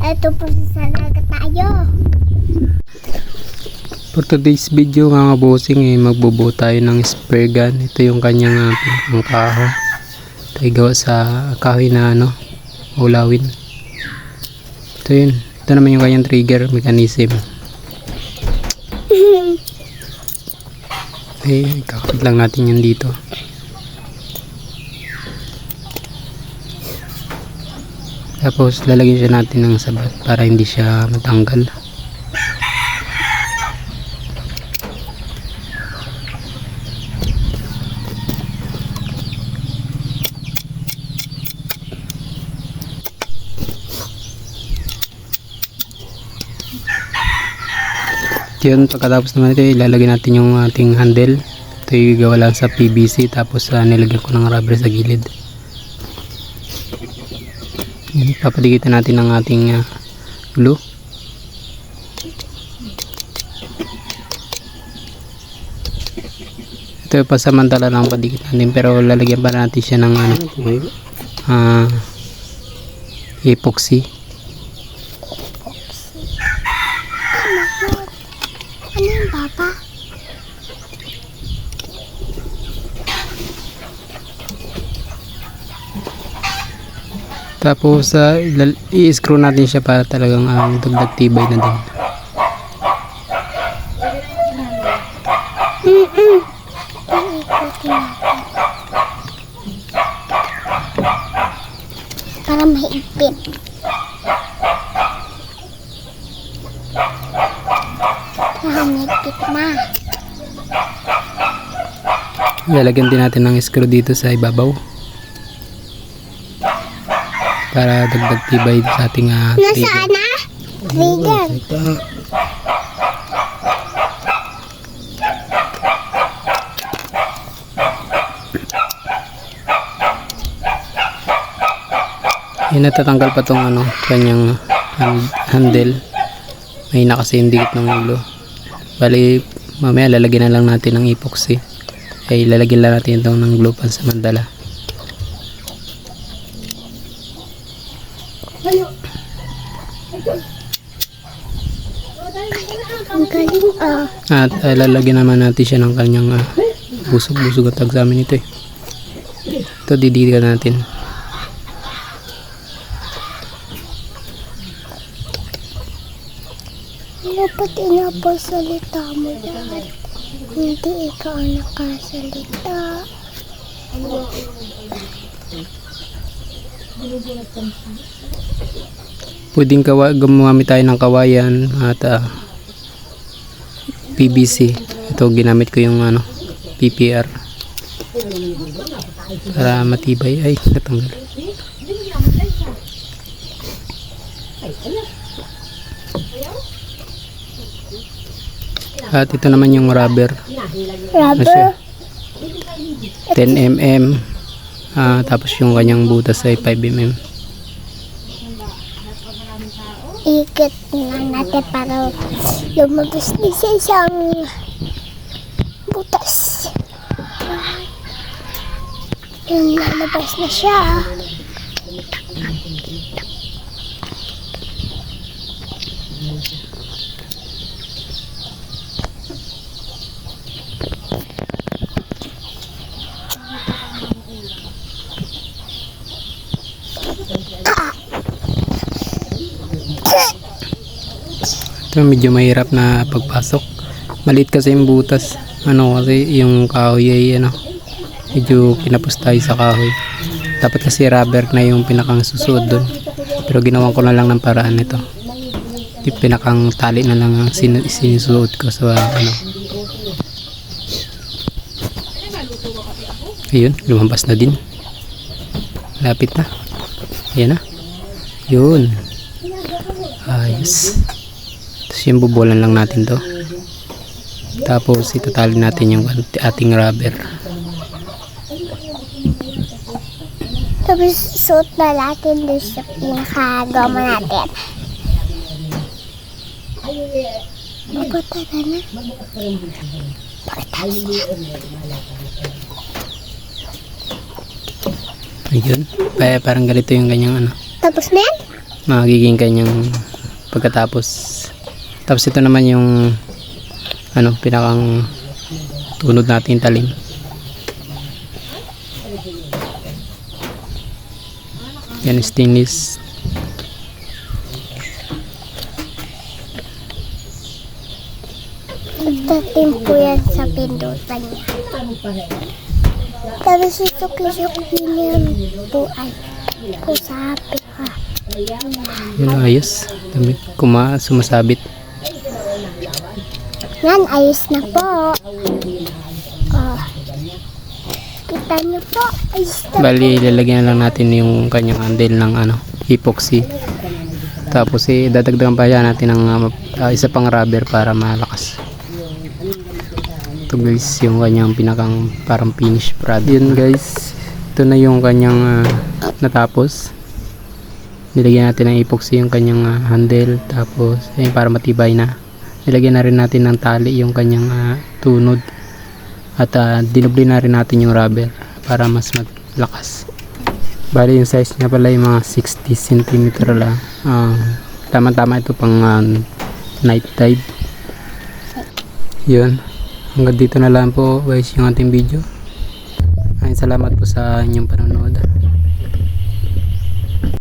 Ito po sa Salaga tayo. For today's video mga bossing, magbubuo tayo ng spray gun. Ito yung kanyang kahoy. Tayo gawa sa kahoy na ulawin. Ito yun. Ito naman yung kanyang trigger mechanism. Kakapit lang natin yan dito. Tapos lalagyan siya natin ng sabat para hindi siya matanggal. Yun, pagkatapos naman ito ilalagay natin yung ating handle. Ito yung gawa lang sa PVC, tapos nilagyan ko ng rubber sa gilid. Yun, papadikitan natin ang ating glue. Ito yung pasamantala lang padikit natin, pero lalagyan pa natin siya ng epoxy. Ano yung papa? Tapos i-screw natin siya para talagang dagdag tibay na din. Ikutin natin. Para mahigpit. Mahigpit na. Lalagyan din natin ng screw dito sa ibabaw para dagdag tibay sa ating trigger. Nasaan na? Trigger. Natatanggal pa tong kanyang handle. May kasi yung dikit ng ulo. Bali mamaya lalagyan na lang natin ng epoxy. Lalagyan lang natin itong ng glue pansamantala. Ang galing At lalagyan naman natin siya ng kanyang busog-busog at tag sa amin ito Ito didikan natin. Dapat inapasalita mo yan. Hindi ikaw ang nakasalita. Pwedeng gumamit tayo ng kawayan at PVC. Ito ginamit ko yung PPR para matibay. Ay, natanggal. At ito naman yung rubber. Rubber? 10mm. Tapos yung kanyang butas ay 5mm. Ikit na natin para lumabas din sa isang butas. Yung lalabas na siya. Ito medyo mahirap na pagpasok. Maliit kasi yung butas. Kasi yung kahoy ay medyo kinapos tayo sa kahoy. Dapat kasi rubber na yung pinakang susuot doon. Pero ginawan ko na lang ng paraan nito. Yung pinakang tali na lang ang sinusuot ko sa Ayun, lumabas na din. Lapit na. Ayan na. Yun. Ayos. Tapos yung bubulan lang natin to. Tapos itatali natin yung ating rubber. Tapos suot na natin doon sa pinakagama natin. Magpatara na. Pakitali na. Ayun. Parang ganito yung kanyang Tapos na yan? magiging kanyang pagkatapos. Tapos ito naman yung pinakang tunod natin talim. Yan, stainless. Pagdating po yan sa pindutan niya. Tapos susuki-suki niya po ay po sa pika. Yun, ayos. Sumasabit. Yan, ayos na po. Oh. Kita niyo po, ayos na Bali, ilalagyan lang natin yung kanyang handle ng epoxy. Tapos dadagdagan pa yan natin ng isa pang rubber para malakas. Ito guys, yung kanyang pinakang parang finish product. Yun guys, ito na yung kanyang natapos. Nilagyan natin ng epoxy yung kanyang handle. Tapos para matibay na. Nilagyan na rin natin ng tali yung kanyang tunod. At dinubli na rin natin yung rubber para mas maglakas. Bali yung size niya pala yung mga 60 cm lang. Tama-tama ito pang night dive. Yun. Hanggang dito na lang po guys yung ating video. Salamat po sa inyong panonood.